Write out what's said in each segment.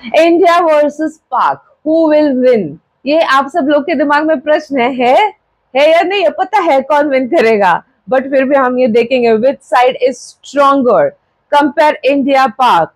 India versus पाक, who will win? ये आप सब लोग के दिमाग में प्रश्न है या नहीं? ये पता है कौन विन करेगा, बट फिर भी हम ये देखेंगे which side is stronger. Compare India Pak,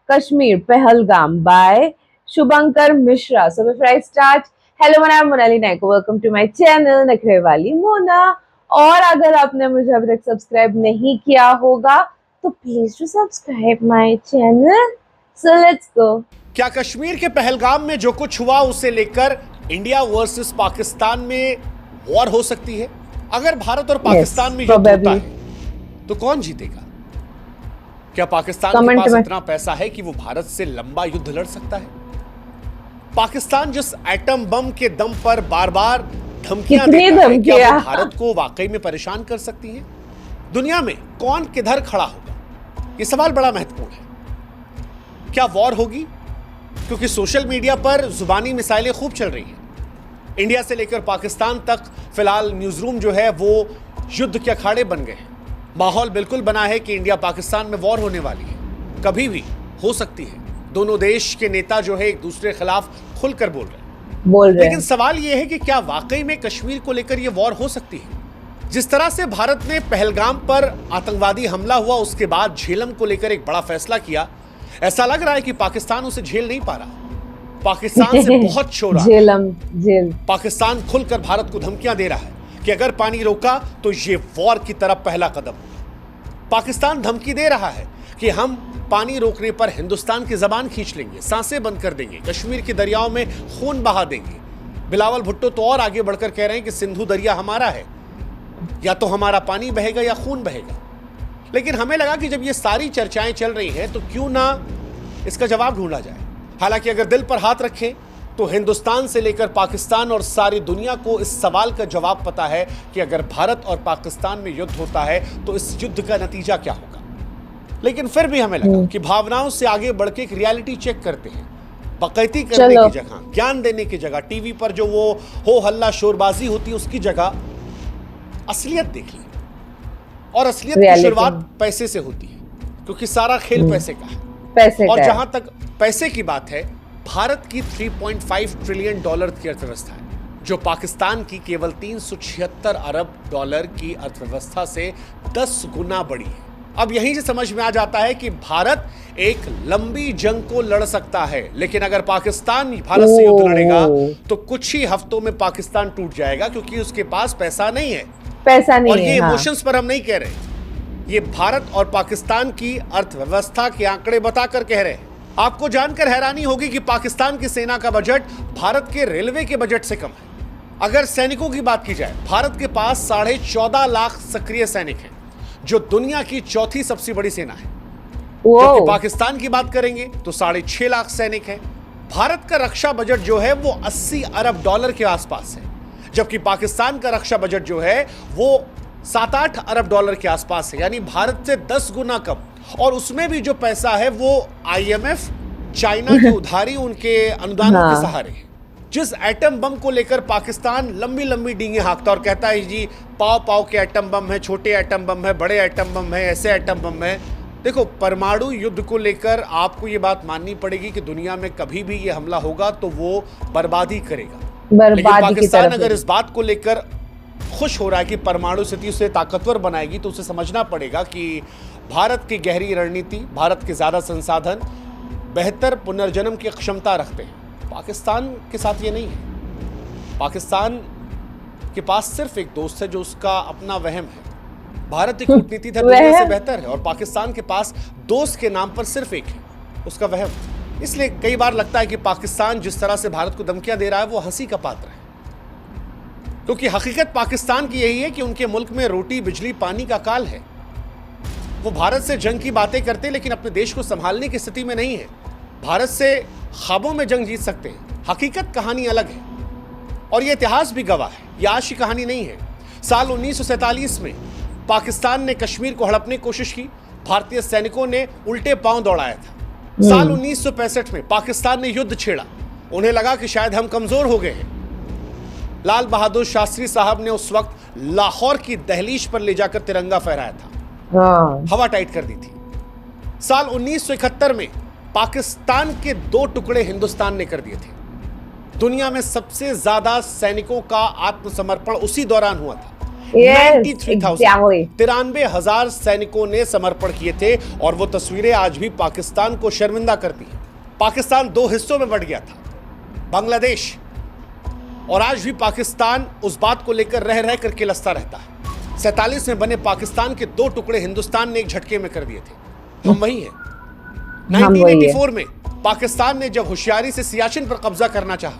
Kashmir Pahalgam by Shubhankar Mishra. So before I start, hello I am Monali Nayako, welcome to my channel नखरे वाली मोना। और अगर आपने मुझे अभी तक सब्सक्राइब नहीं किया होगा तो please to subscribe my channel. So let's go. क्या कश्मीर के पहलगाम में जो कुछ हुआ उसे लेकर इंडिया वर्सेस पाकिस्तान में वॉर हो सकती है? अगर भारत और पाकिस्तान में युद्ध होता है तो कौन जीतेगा? क्या पाकिस्तान के पास इतना पैसा है कि वो भारत से लंबा युद्ध लड़ सकता है? पाकिस्तान जिस एटम बम के दम पर बार बार धमकियां देता है, क्या वो भारत को वाकई में परेशान कर सकती है? दुनिया में कौन किधर खड़ा होगा, ये सवाल बड़ा महत्वपूर्ण है। क्या वॉर होगी? क्योंकि सोशल मीडिया पर जुबानी मिसाइलें खूब चल रही हैं। इंडिया से लेकर पाकिस्तान तक फिलहाल न्यूज रूम जो है वो युद्ध के अखाड़े बन गए हैं। माहौल बिल्कुल बना है कि इंडिया पाकिस्तान में वॉर होने वाली है, कभी भी हो सकती है। दोनों देश के नेता जो है एक दूसरे के खिलाफ खुलकर बोल रहे हैं। लेकिन सवाल यह है कि क्या वाकई में कश्मीर को लेकर यह वॉर हो सकती है? जिस तरह से भारत ने पहलगाम पर आतंकवादी हमला हुआ उसके बाद झेलम को लेकर एक बड़ा फैसला किया, ऐसा लग रहा है कि पाकिस्तान उसे झेल नहीं पा रहा। पाकिस्तान से बहुत शोर आ रहा है। पाकिस्तान खुलकर भारत को धमकियां दे रहा है कि अगर पानी रोका तो ये वॉर की तरफ पहला कदम। पाकिस्तान धमकी दे रहा है कि हम पानी रोकने पर हिंदुस्तान की जबान खींच लेंगे, सांसें बंद कर देंगे, कश्मीर के दरियाओं में खून बहा देंगे। बिलावल भुट्टो तो और आगे बढ़कर कह रहे हैं कि सिंधु दरिया हमारा है, या तो हमारा पानी बहेगा या खून बहेगा। लेकिन हमें लगा कि जब ये सारी चर्चाएं चल रही हैं तो क्यों ना इसका जवाब ढूंढा जाए। हालांकि अगर दिल पर हाथ रखें तो हिंदुस्तान से लेकर पाकिस्तान और सारी दुनिया को इस सवाल का जवाब पता है कि अगर भारत और पाकिस्तान में युद्ध होता है तो इस युद्ध का नतीजा क्या होगा। लेकिन फिर भी हमें लगा कि भावनाओं से आगे बढ़ के एक रियलिटी चेक करते हैं। बकैती करने की जगह, ज्ञान देने की जगह, टीवी पर जो वो हो हल्ला शोरबाजी होती है उसकी जगह असलियत देख लें। और असलियत की शुरुआत पैसे से होती है, क्योंकि सारा खेल पैसे का है। और जहां तक पैसे की बात है, भारत की 3.5 ट्रिलियन डॉलर की अर्थव्यवस्था है, जो पाकिस्तान की केवल 376 अरब डॉलर की अर्थव्यवस्था से 10 गुना बड़ी है। अब यहीं से समझ में आ जाता है कि भारत एक लंबी जंग को लड़ सकता है, लेकिन अगर पाकिस्तान भारत से युद्ध लड़ेगा तो कुछ ही हफ्तों में पाकिस्तान टूट जाएगा, क्योंकि उसके पास पैसा नहीं है। और ये इमोशंस पर हम नहीं कह रहे, ये भारत और पाकिस्तान की अर्थव्यवस्था के आंकड़े बताकर कह रहे हैं। आपको जानकर हैरानी होगी कि पाकिस्तान की सेना का बजट भारत के रेलवे के बजट से कम है। अगर सैनिकों की बात की जाए, भारत के पास 14.5 लाख सक्रिय सैनिक हैं, जो दुनिया की चौथी सबसे बड़ी सेना है। जबकि पाकिस्तान की बात करेंगे तो 6.5 लाख सैनिक हैं। भारत का रक्षा बजट जो है वो 80 अरब डॉलर के आसपास है, जबकि पाकिस्तान का रक्षा बजट जो है वो 7-8 अरब डॉलर के आसपास है, यानी भारत से 10 गुना कम। और उसमें भी जो पैसा है वो आईएमएफ, चाइना की उधारी, उनके अनुदानों के सहारे है। जिस एटम बम को लेकर पाकिस्तान लंबी लंबी डींगे हाँकता और कहता है जी पाव पाव के एटम बम है, छोटे एटम बम है, बड़े एटम बम है, ऐसे एटम बम है। देखो, परमाणु युद्ध को लेकर आपको ये बात माननी पड़ेगी कि दुनिया में कभी भी ये हमला होगा तो वो बर्बादी करेगा। लेकिन पाकिस्तान अगर इस बात को लेकर खुश हो रहा है कि परमाणु स्थिति उसे ताकतवर बनाएगी, तो उसे समझना पड़ेगा कि भारत की गहरी रणनीति, भारत के ज़्यादा संसाधन, बेहतर पुनर्जन्म की क्षमता रखते हैं। पाकिस्तान के साथ ये नहीं है। पाकिस्तान के पास सिर्फ एक दोस्त है जो उसका अपना वहम है। भारत की कूटनीति दुनिया से बेहतर है और पाकिस्तान के पास दोस्त के नाम पर सिर्फ एक है, उसका वहम। इसलिए कई बार लगता है कि पाकिस्तान जिस तरह से भारत को धमकियां दे रहा है वो हंसी का पात्र है, क्योंकि हकीकत पाकिस्तान की यही है कि उनके मुल्क में रोटी, बिजली, पानी का काल है। वो भारत से जंग की बातें करते हैं, लेकिन अपने देश को संभालने की स्थिति में नहीं है। भारत से ख्वाबों में जंग जीत सकते हैं, हकीकत कहानी अलग है। और ये इतिहास भी गवाह है, ये आज की कहानी नहीं है। साल 1947 में पाकिस्तान ने कश्मीर को हड़पने की कोशिश की, भारतीय सैनिकों ने उल्टे पांव दौड़ाया था। साल 1965 में पाकिस्तान ने युद्ध छेड़ा, उन्हें लगा कि शायद हम कमजोर हो गए हैं। लाल बहादुर शास्त्री साहब ने उस वक्त लाहौर की दहलीज पर ले जाकर तिरंगा फहराया था, हवा टाइट कर दी थी। साल 1971 में पाकिस्तान के 2 टुकड़े हिंदुस्तान ने कर दिए थे। दुनिया में सबसे ज्यादा सैनिकों का आत्मसमर्पण उसी दौरान हुआ था। 93,000 सैनिकों ने समर्पण किए थे और वो तस्वीरें आज भी पाकिस्तान को शर्मिंदा करती हैं। पाकिस्तान 2 हिस्सों में बंट गया था, बांग्लादेश, और आज भी पाकिस्तान उस बात को लेकर रह रह कर किलसता रहता है। 47 में बने पाकिस्तान के 2 टुकड़े हिंदुस्तान ने एक झटके में कर दिए थे। हम वही हैं। 1984 में पाकिस्तान ने जब होशियारी से सियाचिन पर कब्जा करना चाहा,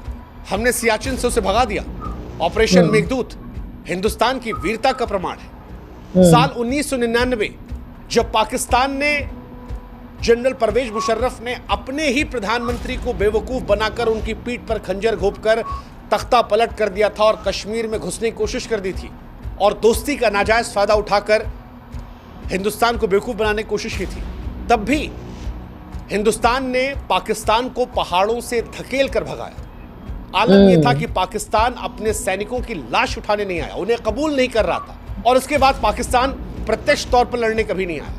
हमने सियाचिन से उसे भगा दिया। ऑपरेशन मेघदूत हिंदुस्तान की वीरता का प्रमाण है। साल 1999 जब पाकिस्तान ने जनरल परवेज मुशर्रफ ने अपने ही प्रधानमंत्री को बेवकूफ बनाकर उनकी पीठ पर खंजर घोंपकर तख्ता पलट कर दिया था और कश्मीर में घुसने की कोशिश कर दी थी और दोस्ती का नाजायज फायदा उठाकर हिंदुस्तान को बेवकूफ बनाने की कोशिश की थी, तब भी हिंदुस्तान ने पाकिस्तान को पहाड़ों से धकेल कर भगाया। आलम यह था कि पाकिस्तान अपने सैनिकों की लाश उठाने नहीं आया, उन्हें कबूल नहीं कर रहा था। और उसके बाद पाकिस्तान प्रत्यक्ष तौर पर लड़ने कभी नहीं आया।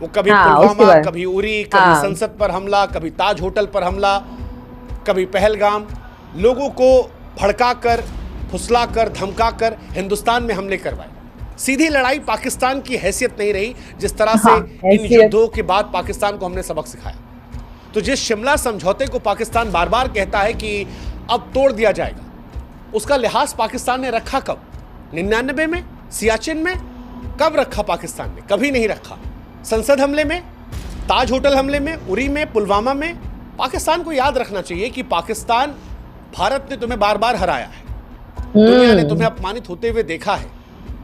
वो कभी पुलवामा, कभी उरी, कभी संसद पर हमला, कभी ताज होटल पर हमला, कभी पहलगाम, लोगों को भड़काकर, फुसलाकर, धमकाकर हिंदुस्तान में हमले करवाए। सीधी लड़ाई पाकिस्तान की हैसियत नहीं रही, जिस तरह से इन युद्धों के बाद पाकिस्तान को हमने सबक सिखाया। तो जिस शिमला समझौते को पाकिस्तान बार बार कहता है कि अब तोड़ दिया जाएगा, उसका लिहाज पाकिस्तान ने रखा कब? 99 में, सियाचिन में? कब रखा पाकिस्तान ने? कभी नहीं रखा। संसद हमले में, ताज होटल हमले में, उरी में, पुलवामा में। पाकिस्तान को याद रखना चाहिए कि पाकिस्तान, भारत ने तुम्हें बार बार हराया है, दुनिया ने तुम्हें अपमानित होते हुए देखा है,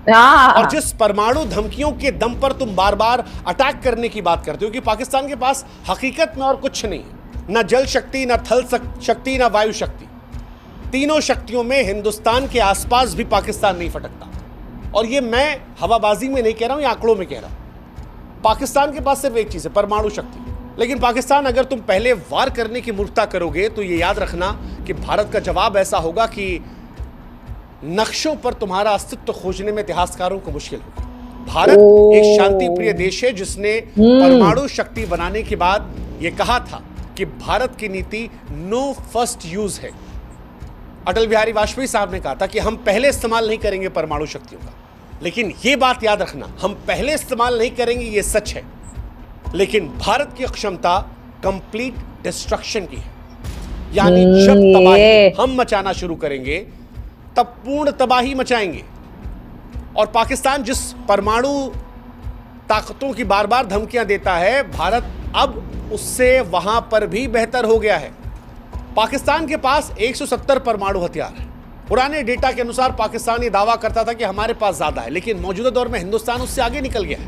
और जिस परमाणु धमकियों के दम पर तुम बार बार अटैक करने की बात करते हो कि पाकिस्तान के पास हकीकत में और कुछ नहीं है, न जल शक्ति, न थल शक्ति, न वायु शक्ति। तीनों शक्तियों में हिंदुस्तान के आसपास भी पाकिस्तान नहीं फटकता। और ये मैं हवाबाजी में नहीं कह रहा हूं, ये आंकड़ों में कह रहा हूं। पाकिस्तान के पास सिर्फ एक चीज है, परमाणु शक्ति। लेकिन पाकिस्तान, अगर तुम पहले वार करने की मूर्खता करोगे तो ये याद रखना कि भारत का जवाब ऐसा होगा कि नक्शों पर तुम्हारा अस्तित्व खोजने में इतिहासकारों को मुश्किल होगी। भारत एक शांति प्रिय देश है जिसने परमाणु शक्ति बनाने के बाद यह कहा था कि भारत की नीति नो फर्स्ट यूज है। अटल बिहारी वाजपेयी साहब ने कहा था कि हम पहले इस्तेमाल नहीं करेंगे परमाणु शक्तियों का। लेकिन यह बात याद रखना, हम पहले इस्तेमाल नहीं करेंगे, यह सच है, लेकिन भारत की क्षमता कंप्लीट डिस्ट्रक्शन की है। यानी जब तबाही हम मचाना शुरू करेंगे तब पूर्ण तबाही मचाएंगे। और पाकिस्तान जिस परमाणु ताकतों की बार बार धमकियां देता है, भारत अब उससे वहां पर भी बेहतर हो गया है। पाकिस्तान के पास 170 परमाणु हथियार है। पुराने डेटा के अनुसार पाकिस्तान ये दावा करता था कि हमारे पास ज्यादा है, लेकिन मौजूदा दौर में हिंदुस्तान उससे आगे निकल गया है।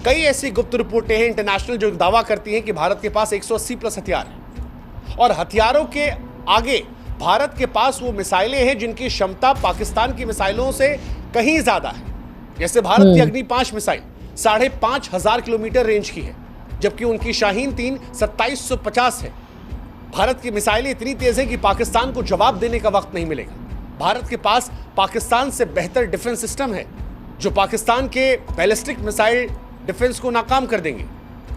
कई ऐसी गुप्त रिपोर्टें हैं इंटरनेशनल जो दावा करती हैं कि भारत के पास 180 प्लस हथियार हैं। और हथियारों के आगे भारत के पास वो मिसाइलें हैं जिनकी क्षमता पाकिस्तान की मिसाइलों से कहीं ज्यादा है। जैसे भारत की अग्नि 5 मिसाइल 5,500 किलोमीटर रेंज की है, जबकि उनकी शाहीन 3 2750 है। भारत की मिसाइलें इतनी तेज है कि पाकिस्तान को जवाब देने का वक्त नहीं मिलेगा। भारत के पास पाकिस्तान से बेहतर डिफेंस सिस्टम है जो पाकिस्तान के बैलिस्टिक मिसाइल डिफेंस को नाकाम कर देंगे।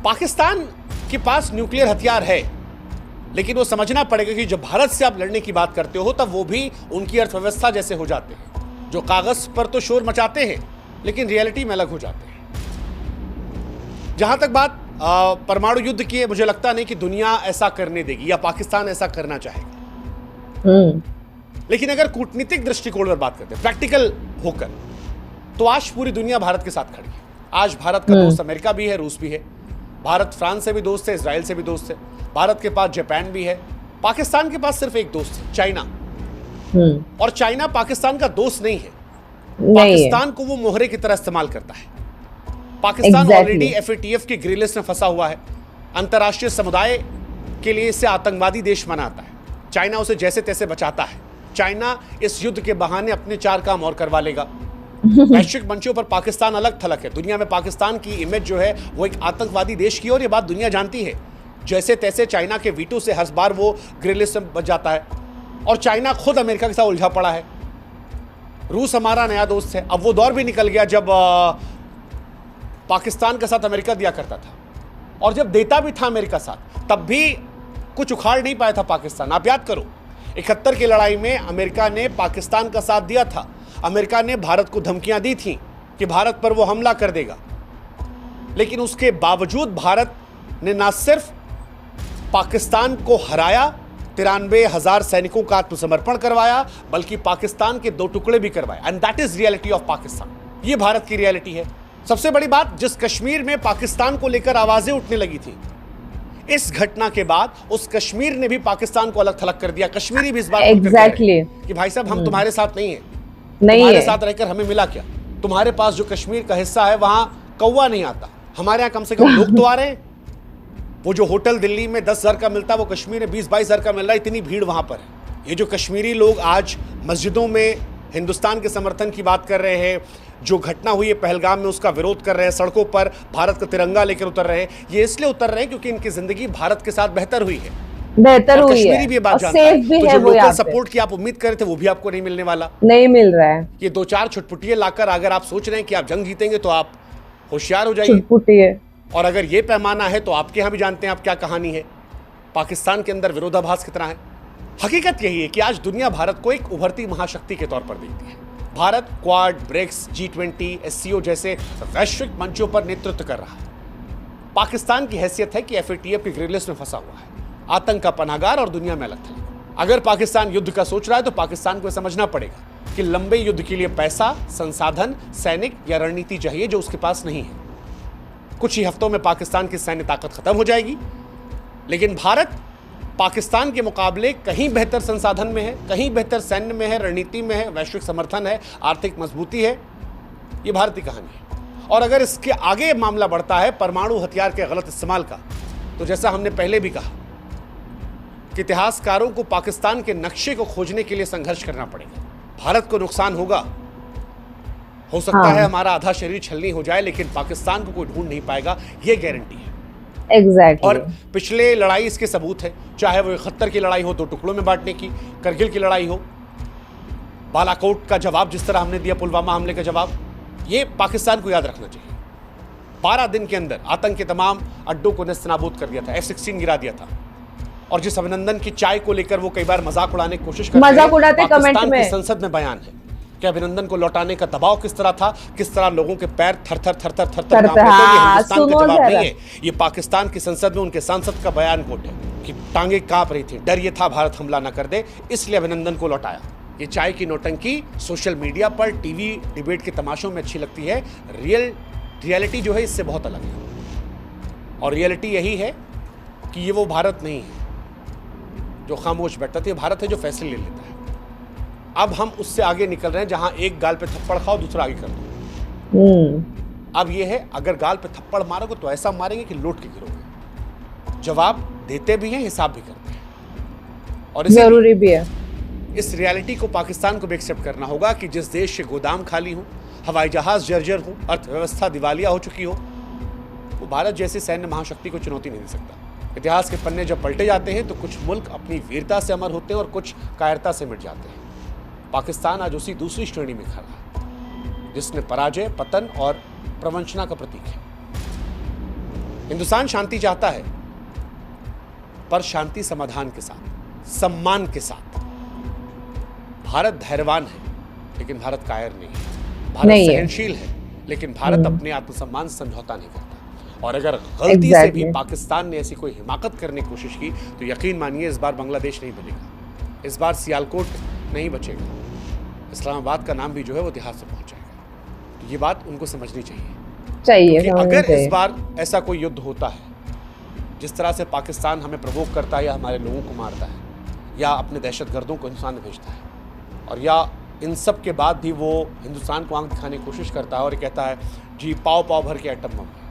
पाकिस्तान के पास न्यूक्लियर हथियार है, लेकिन वो समझना पड़ेगा कि जब भारत से आप लड़ने की बात करते हो तब वो भी उनकी अर्थव्यवस्था जैसे हो जाते हैं, जो कागज पर तो शोर मचाते हैं लेकिन रियलिटी में अलग हो जाते हैं। जहां तक बात परमाणु युद्ध की है, मुझे लगता नहीं कि दुनिया ऐसा करने देगी या पाकिस्तान ऐसा करना चाहेगा। लेकिन अगर कूटनीतिक दृष्टिकोण पर बात करते हैं, प्रैक्टिकल होकर, तो आज पूरी दुनिया भारत के साथ खड़ी है। आज भारत का दोस्त अमेरिका भी है, रूस भी है। भारत फ्रांस से भी दोस्त है, इजराइल से भी दोस्त है। भारत के पास जापान भी है। पाकिस्तान के पास सिर्फ एक दोस्त है, चाइना। और चाइना पाकिस्तान का दोस्त नहीं है, पाकिस्तान को वो मोहरे की तरह इस्तेमाल करता है। पाकिस्तान ऑलरेडी FATF की ग्रे लिस्ट में फंसा हुआ है। अंतर्राष्ट्रीय समुदाय के लिए इसे आतंकवादी देश मनाता है। चाइना उसे जैसे तैसे बचाता है। चाइना इस युद्ध के बहाने अपने 4 काम और करवा लेगा। वैश्विक मंचों पर पाकिस्तान अलग थलग है। दुनिया में पाकिस्तान की इमेज जो है वो एक आतंकवादी देश की, और ये बात दुनिया जानती है। जैसे तैसे चाइना के वीटो से हर बार वो ग्रे लिस्ट में बच जाता है। और चाइना खुद अमेरिका के साथ उलझा पड़ा है। रूस हमारा नया दोस्त है। अब वो दौर भी निकल गया जब पाकिस्तान के साथ अमेरिका दिया करता था। और जब देता भी था अमेरिका साथ, तब भी कुछ उखाड़ नहीं पाया था पाकिस्तान। आप याद करो 71 की लड़ाई में अमेरिका ने पाकिस्तान का साथ दिया था। अमेरिका ने भारत को धमकियां दी थी कि भारत पर वो हमला कर देगा, लेकिन उसके बावजूद भारत ने ना सिर्फ पाकिस्तान को हराया, 93,000 सैनिकों का आत्मसमर्पण करवाया, बल्कि पाकिस्तान के 2 टुकड़े भी करवाए। And that is reality of Pakistan. ये भारत की रियलिटी है। सबसे बड़ी बात, जिस कश्मीर में पाकिस्तान को लेकर आवाजें उठने लगी थी, इस घटना के बाद उस कश्मीर ने भी पाकिस्तान को अलग थलग कर दिया। कश्मीरी भी इस बात कि भाई साहब हम तुम्हारे साथ नहीं है, तुम्हारे साथ रहकर हमें मिला क्या? तुम्हारे पास जो कश्मीर का हिस्सा है वहां कौवा नहीं आता, हमारे यहाँ कम से कम लोग तो आ रहे हैं। वो जो होटल दिल्ली में 10,000 का मिलता है वो कश्मीर में 20-22,000 का मिल रहा है। इतनी भीड़ वहां पर है। ये जो कश्मीरी लोग आज मस्जिदों में हिंदुस्तान के समर्थन की बात कर रहे हैं, जो घटना हुई है पहलगाम में उसका विरोध कर रहे हैं, सड़कों पर भारत का तिरंगा लेकर उतर रहे हैं, ये इसलिए उतर रहे हैं क्योंकि इनकी जिंदगी भारत के साथ बेहतर हुई है, बेहतर हुई है। कश्मीरी भी ये बात जानता है। तो जो लोकल सपोर्ट की आप उम्मीद कर रहे थे वो भी आपको नहीं मिलने वाला, नहीं मिल रहा है। ये 2-4 छुटपुटिये लाकर अगर आप सोच रहे हैं कि आप जंग जीतेंगे तो आप होशियार हो जाइए। और अगर ये पैमाना है तो आपके यहाँ भी जानते हैं आप क्या कहानी है, पाकिस्तान के अंदर विरोधाभास कितना है। हकीकत यही है कि आज दुनिया भारत को एक उभरती महाशक्ति के तौर पर देखती है। Bharat quad, BRICS, G20, SCO जैसे वैश्विक मंचों पर नेतृत्व कर रहा है। पाकिस्तान की हैसियत है कि FATF की ग्रे लिस्ट में फंसा हुआ है, आतंक का पनाहगार और दुनिया में अलग थलग। अगर पाकिस्तान युद्ध का सोच रहा है तो पाकिस्तान को समझना पड़ेगा कि लंबे युद्ध के लिए पैसा, संसाधन, सैनिक या रणनीति चाहिए जो उसके पास नहीं है। कुछ ही हफ्तों में पाकिस्तान की सैन्य ताकत खत्म हो जाएगी, लेकिन भारत पाकिस्तान के मुकाबले कहीं बेहतर संसाधन में है, कहीं बेहतर सैन्य में है, रणनीति में है, वैश्विक समर्थन है, आर्थिक मजबूती है। ये भारत की कहानी है। और अगर इसके आगे मामला बढ़ता है परमाणु हथियार के गलत इस्तेमाल का, तो जैसा हमने पहले भी कहा कि इतिहासकारों को पाकिस्तान के नक्शे को खोजने के लिए संघर्ष करना पड़ेगा। भारत को नुकसान होगा, हो सकता है हमारा आधा शरीर छलनी हो जाए, लेकिन पाकिस्तान को कोई ढूंढ नहीं पाएगा, ये गारंटी है। Exactly. और पिछले लड़ाई इसके सबूत है, चाहे वो 71 की लड़ाई हो 2 टुकड़ों में बांटने की, करगिल की लड़ाई हो, बालाकोट का जवाब जिस तरह हमने दिया, पुलवामा हमले का जवाब, ये पाकिस्तान को याद रखना चाहिए। 12 दिन के अंदर आतंक के तमाम अड्डों को नेस्तनाबूद कर दिया था, F-16 गिरा दिया था। और जिस अभिनंदन की चाय को लेकर वो कई बार मजाक उड़ाने की कोशिश करते हैं, पाकिस्तान की संसद में बयान है कि अभिनंदन को लौटाने का दबाव किस तरह था, किस तरह लोगों के पैर थर थर कांप रहे थे। ये हिंदुस्तान का जवाब नहीं है, ये पाकिस्तान की संसद में उनके सांसद का बयान कोट है कि टांगे कांप रही थी, डर ये था भारत हमला न कर दे, इसलिए अभिनंदन को लौटाया। ये चाय की नौटंकी सोशल मीडिया पर, टीवी डिबेट के तमाशों में अच्छी लगती है, रियलिटी जो है इससे बहुत अलग है। और रियलिटी यही है कि ये वो भारत नहीं है जो खामोश बैठता था, ये भारत है जो फैसले ले लेता है। अब हम उससे आगे निकल रहे हैं जहां एक गाल पे थप्पड़ खाओ दूसरा आगे कर दो। अब ये है, अगर गाल पे थप्पड़ मारोगे तो ऐसा मारेंगे कि लौट के गिरोगे। जवाब देते भी हैं, हिसाब भी करते हैं, और जरूरी भी है। इस रियलिटी को पाकिस्तान को भी एक्सेप्ट करना होगा कि जिस देश के गोदाम खाली हो, हवाई जहाज जर्जर हो, अर्थव्यवस्था दिवालिया हो चुकी हो, वो भारत जैसी सैन्य महाशक्ति को चुनौती नहीं दे सकता। इतिहास के पन्ने जब पलटे जाते हैं तो कुछ मुल्क अपनी वीरता से अमर होते हैं और कुछ कायरता से मिट जाते हैं। पाकिस्तान आज उसी दूसरी श्रेणी में खड़ा है जिसने पराजय, पतन और प्रवंचना का प्रतीक है। हिंदुस्तान शांति चाहता है, पर शांति समाधान के साथ, सम्मान के साथ। भारत धैर्यवान है, लेकिन भारत कायर नहीं है। भारत सहनशील है, लेकिन भारत अपने आत्मसम्मान से समझौता नहीं करता। और अगर गलती से भी पाकिस्तान ने ऐसी कोई हिमाकत करने की कोशिश की तो यकीन मानिए इस बार बांग्लादेश नहीं बनेगा, इस बार सियालकोट नहीं बचेगा, इस्लामाबाद का नाम भी जो है वो इतिहास से पहुंच जाएगा। तो ये बात उनको समझनी चाहिए। अगर इस बार ऐसा कोई युद्ध होता है जिस तरह से पाकिस्तान हमें प्रवोक करता है या हमारे लोगों को मारता है या अपने दहशतगर्दों को हिंदुस्तान में भेजता है, और या इन सब के बाद भी वो हिंदुस्तान को आंख दिखाने की कोशिश करता है और कहता है जी पाव भर के एटम बम है,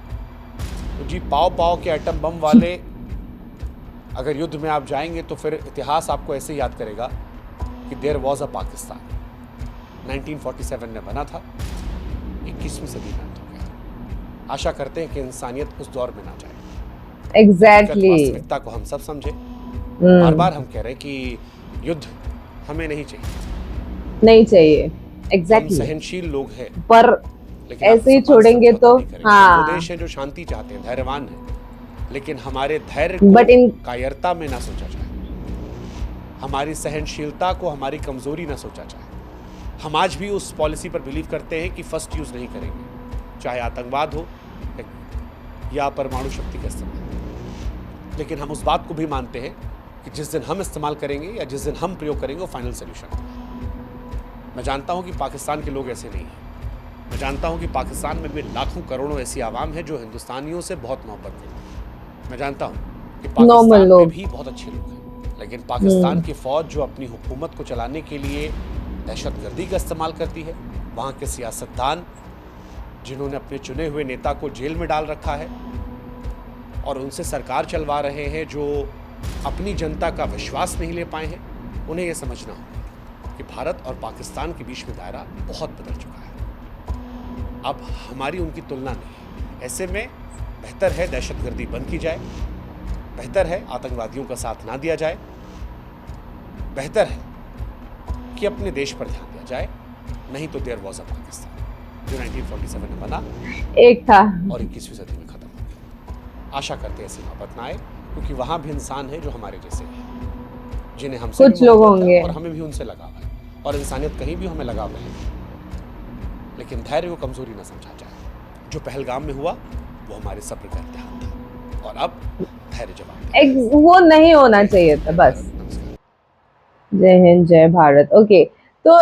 तो जी पाव के एटम बम वाले अगर युद्ध में आप जाएंगे तो फिर इतिहास आपको ऐसे याद करेगा कि देयर वॉज अ पाकिस्तान, 1947 में बना था, 21वीं सदी में अंत हो गया। आशा करते हैं कि इंसानियत उस दौर में ना जाए। एग्जैक्टली वास्तविकता को हम सब समझे। बार बार हम कह रहे हैं कि युद्ध हमें नहीं चाहिए। एग्जैक्टली हम सहनशील लोग हैं, पर ऐसे ही छोड़ेंगे तो वो देश है जो शांति चाहते हैं, धैर्यवान है, लेकिन हमारे धैर्य को कायरता में ना सोचा जाए, हमारी सहनशीलता को हमारी कमजोरी ना सोचा जाए। हम आज भी उस पॉलिसी पर बिलीव करते हैं कि फर्स्ट यूज नहीं करेंगे, चाहे आतंकवाद हो या परमाणु शक्ति का इस्तेमाल। लेकिन हम उस बात को भी मानते हैं कि जिस दिन हम इस्तेमाल करेंगे या जिस दिन हम प्रयोग करेंगे वो फाइनल सोल्यूशन होगा। मैं जानता हूं कि पाकिस्तान के लोग ऐसे नहीं हैं। मैं जानता हूं कि पाकिस्तान में भी लाखों करोड़ों ऐसी आवाम है जो हिंदुस्तानियों से बहुत मोहब्बत करती है। मैं जानता हूं कि पाकिस्तान में भी बहुत अच्छे लोग हैं, लेकिन पाकिस्तान की फौज जो अपनी हुकूमत को चलाने के लिए दहशतगर्दी का इस्तेमाल करती है, वहाँ के सियासतदान जिन्होंने अपने चुने हुए नेता को जेल में डाल रखा है और उनसे सरकार चलवा रहे हैं, जो अपनी जनता का विश्वास नहीं ले पाए हैं, उन्हें यह समझना होगा कि भारत और पाकिस्तान के बीच में दायरा बहुत बदल चुका है। अब हमारी उनकी तुलना नहीं है। ऐसे में बेहतर है दहशतगर्दी बंद की जाए, बेहतर है आतंकवादियों का साथ ना दिया जाए, बेहतर है कि अपने देश पर ध्यान दिया जाए। नहीं तो देयर वाज अ पाकिस्तान जो 1947 में बना एक था और 21वीं सदी में खत्म हो गया। आशा करते हैं ऐसी नौबत ना आए, क्योंकि वहां भी इंसान है जो हमारे जैसे हैं, जिन्हें हमसे कुछ लोग होंगे और हमें भी उनसे लगाव है, और इंसानियत कहीं भी हमें लगाव रहेगी। लेकिन धैर्य को कमजोरी न समझा जाए। जो पहलगाम में हुआ वो हमारे सब्र का इम्तिहान था, और अब धैर्य जवाब वो नहीं होना चाहिए था। बस जय हिंद जय भारत। ओके, तो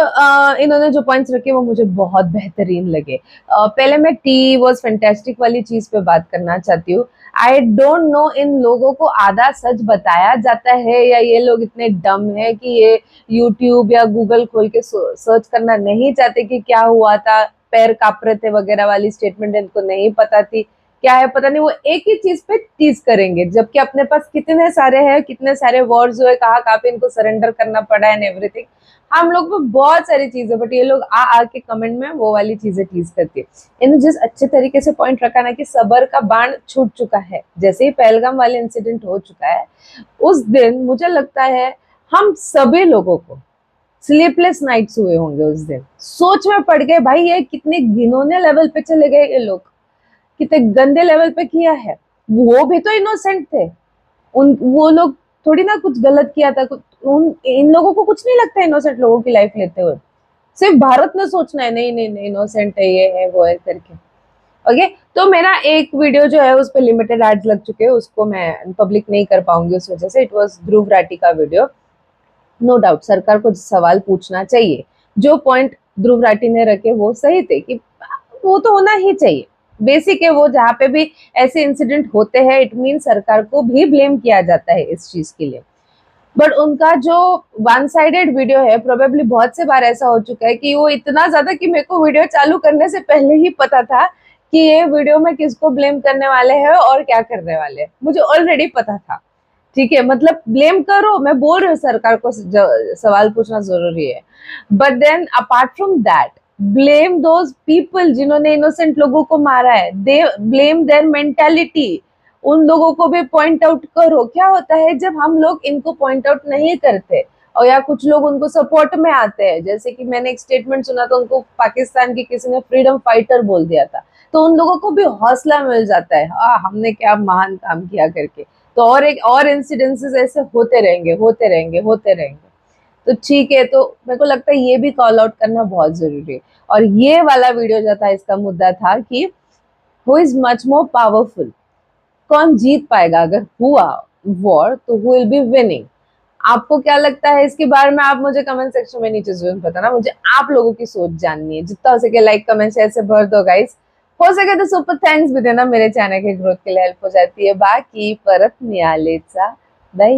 इन्होंने जो पॉइंट्स रखे वो मुझे बहुत बेहतरीन लगे। पहले मैं टी वॉज फैंटास्टिक वाली चीज पे बात करना चाहती हूँ। आई डोंट नो इन लोगों को आधा सच बताया जाता है या ये लोग इतने डम है कि ये यूट्यूब या गूगल खोल के सर्च करना नहीं चाहते कि क्या हुआ था, पैर कांप रहे थे वगैरह वाली स्टेटमेंट इनको नहीं पता थी, क्या है पता नहीं। वो एक ही चीज पे टीज करेंगे, जबकि अपने पास कितने सारे हैं, कितने सारे वॉर्स हुए, कहाँ पे इनको सरेंडर करना पड़ा एंड एवरीथिंग। हम लोग को बहुत सारी चीजें, बट ये लोग आके कमेंट में वो वाली चीजें टीज करती है। इन्होंने जिस अच्छे तरीके से पॉइंट रखा ना कि सबर का बाण छूट चुका है, जैसे ही पहलगाम वाले इंसिडेंट हो चुका है उस दिन मुझे लगता है हम सभी लोगों को स्लीपलेस नाइट्स हुए होंगे। उस दिन सोच में पड़ गए भाई ये कितने घिनौने लेवल पे चले गए ये लोग, कितने गंदे लेवल पे किया है। वो भी तो इनोसेंट थे, वो लोग थोड़ी ना कुछ गलत किया था। इन लोगों को कुछ नहीं लगता इनोसेंट लोगों की लाइफ लेते हुए। सिर्फ भारत ने सोचना है नहीं नहीं नहीं इनोसेंट है, ये है वो है करके। ओके, तो मेरा एक वीडियो जो है उस पर लिमिटेड एड्स लग चुके हैं, उसको मैं पब्लिक नहीं कर पाऊंगी उस वजह से। इट वॉज ध्रुव राठी का वीडियो। नो डाउट सरकार को सवाल पूछना चाहिए। जो पॉइंट ध्रुव राठी ने रखे वो सही थे कि वो तो होना ही चाहिए, बेसिक है वो। जहाँ पे भी ऐसे इंसिडेंट होते हैं इट मीन सरकार को भी ब्लेम किया जाता है इस चीज के लिए। बट उनका जो वन साइडेड वीडियो है, प्रोबेबली बहुत से बार ऐसा हो चुका है कि वो इतना ज्यादा कि मेरे को वीडियो चालू करने से पहले ही पता था कि ये वीडियो में किसको ब्लेम करने वाले हैं और क्या करने वाले हैं। मुझे ऑलरेडी पता था, ठीक है। मतलब ब्लेम करो, मैं बोल रही हूँ सरकार को सवाल पूछना जरूरी है, but then apart from that blame those people जिन्होंने इनोसेंट लोगों को मारा है। They blame their mentality. उन लोगों को भी पॉइंट आउट करो। क्या होता है जब हम लोग इनको पॉइंट आउट नहीं करते और या कुछ लोग उनको सपोर्ट में आते हैं, जैसे कि मैंने एक स्टेटमेंट सुना था, उनको पाकिस्तान की किसी ने फ्रीडम फाइटर बोल दिया था, तो उन लोगों को भी हौसला मिल जाता है, हमने क्या महान काम किया करके। तो और इंसिडेंसेस ऐसे होते रहेंगे। तो ठीक है, तो मेरे को लगता है ये भी कॉल आउट करना बहुत जरूरी है। और ये वाला वीडियो जो था इसका मुद्दा था कि who is much more powerful, कौन जीत पाएगा अगर हुआ वॉर, तो हु विल बी विनिंग। आपको क्या लगता है इसके बारे में, आप मुझे कमेंट सेक्शन में नीचे जरूर बताना। मुझे आप लोगों की सोच जाननी है। जितना हो सके लाइक कमेंट शेयर से भर दो गाइस। हो सके तो सुपर थैंक्स भी देना, मेरे चैनल के ग्रोथ के लिए हेल्प हो जाती है। बाकी परत नियालेचा बाय।